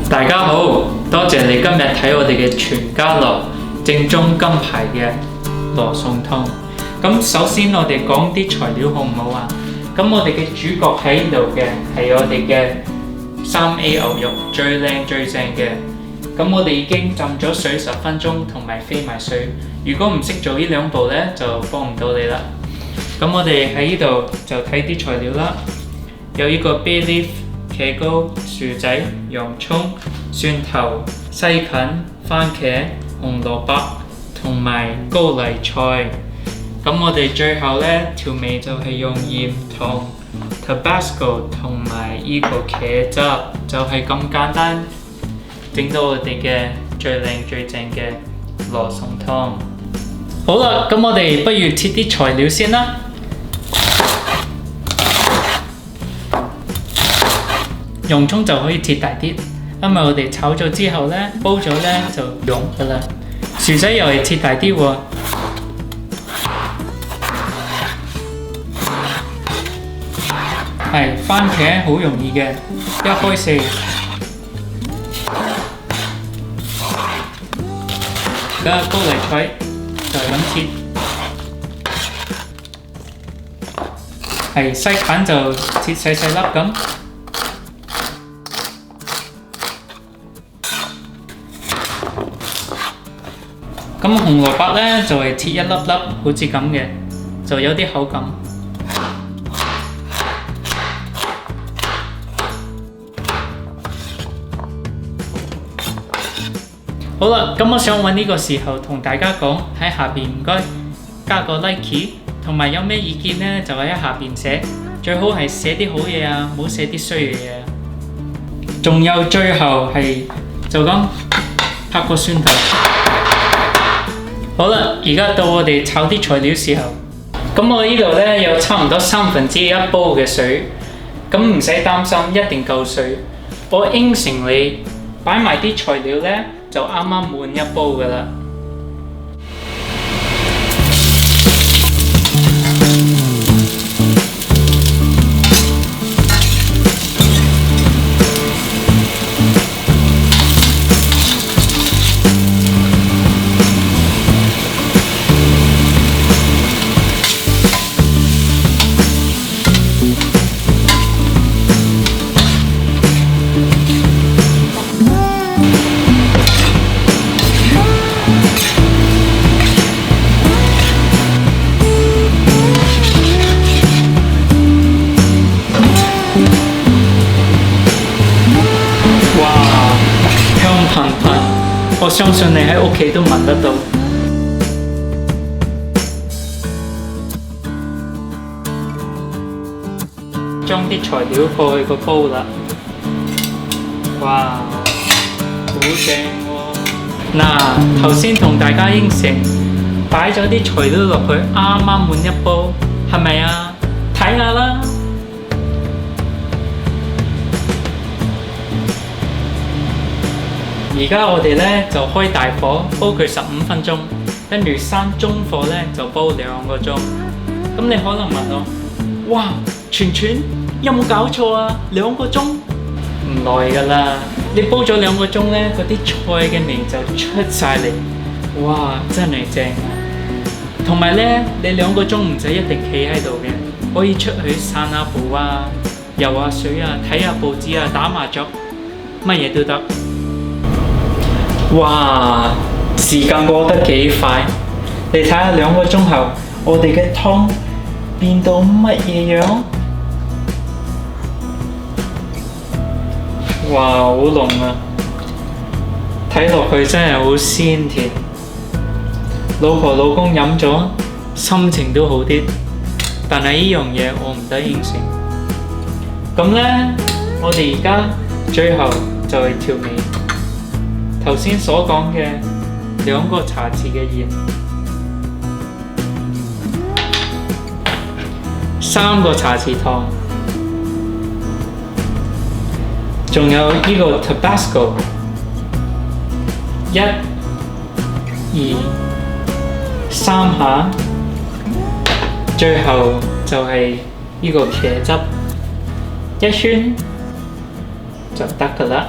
大家好，多謝你今日睇我哋嘅全家樂正宗金牌嘅羅宋湯。咁首先我哋講啲材料好唔好啊？咁我哋嘅主角喺度嘅係我哋嘅3A 牛肉，最靚最正嘅。咁我哋已經浸咗水10分鐘，同埋飛埋水。如果唔識做呢兩步呢，就幫唔到你啦。咁我哋喺呢度就睇啲材料啦，有呢個 bay leaf、茄膏、薯仔、洋葱、蒜頭、西芹、番茄、紅蘿蔔同埋高麗菜。咁我哋最後呢調味就係用鹽同 Tabasco 同埋呢個茄汁，就係咁簡單，整到我哋嘅最靚最正嘅羅宋湯。好啦，咁我哋不如切啲材料先啦。洋葱就可以切大啲，因為我哋炒咗之後呢，煲咗呢就溶噶啦。薯仔又係切大啲喎。係番茄好容易嘅，一開四。而家高麗菜就係咁切，係西芹就切細細粒咁。咁紅蘿蔔呢就係切一粒粒，好似咁嘅，就有啲口感。好啦，咁我想揾呢個時候同大家講，喺下邊唔該加個 like， 同埋有咩意見呢就喺下邊寫，最好係寫啲好嘢啊，唔好寫啲衰嘅嘢。仲有最後係就咁拍個蒜頭。好啦，而家到我哋炒啲材料時候，咁我呢度呢有差唔多1/3煲嘅水，咁唔使擔心，一定夠水。我應承你擺埋啲材料呢，就啱啱滿一煲㗎啦。我相信你喺屋企都聞得到。將啲材料放去個煲啦。哇，好正喎！嗱，頭先同大家應承擺咗啲材料落去，啱啱滿一煲，係咪啊？睇下啦。而家我哋呢就開大火煲佢15分鐘，跟住閂中火呢就煲2個鐘。咁你可能問我，哇，全有冇搞錯啊？2個鐘唔耐㗎啦，你煲咗2個鐘呢，嗰啲菜嘅味就出晒嚟，哇，真係正啊！同埋呢，你2個鐘唔使一定企喺度嘅，可以出去散下步啊、游下水啊、睇下報紙啊、打麻雀，乜嘢都得。哇！時間過得幾快，你睇下2個鐘後，我哋嘅湯變到乜嘢樣？哇！好濃啊，睇落去真係好鮮甜。老婆老公飲咗，心情都好啲。但係呢樣嘢我唔得應承。咁呢，我哋而家最後就係調味。頭先所講嘅2個茶匙嘅鹽，3個茶匙糖，仲有呢個 Tabasco， 1、2、3下，最後就係呢個茄汁，1圈就得㗎啦。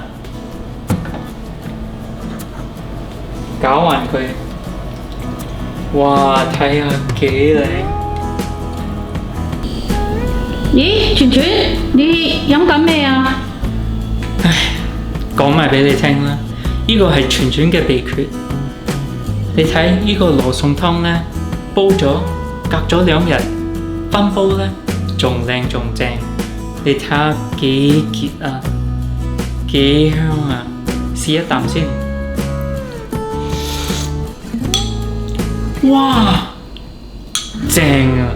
攪勻佢。哇！睇下幾靚。咦，全全，你飲緊咩啊？唉，講埋俾你聽啦，呢個係全全嘅秘訣。你睇呢個羅宋湯呢，煲咗隔咗2日，分煲呢，仲靚仲正。你睇下幾傑啊，幾香啊！試一啖先。哇，正啊！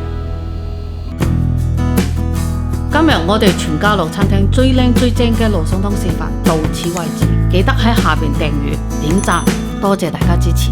今日我哋全家樂餐廳最靚最正嘅羅宋湯示範到此為止，記得喺下邊訂閱點讚，多謝大家支持。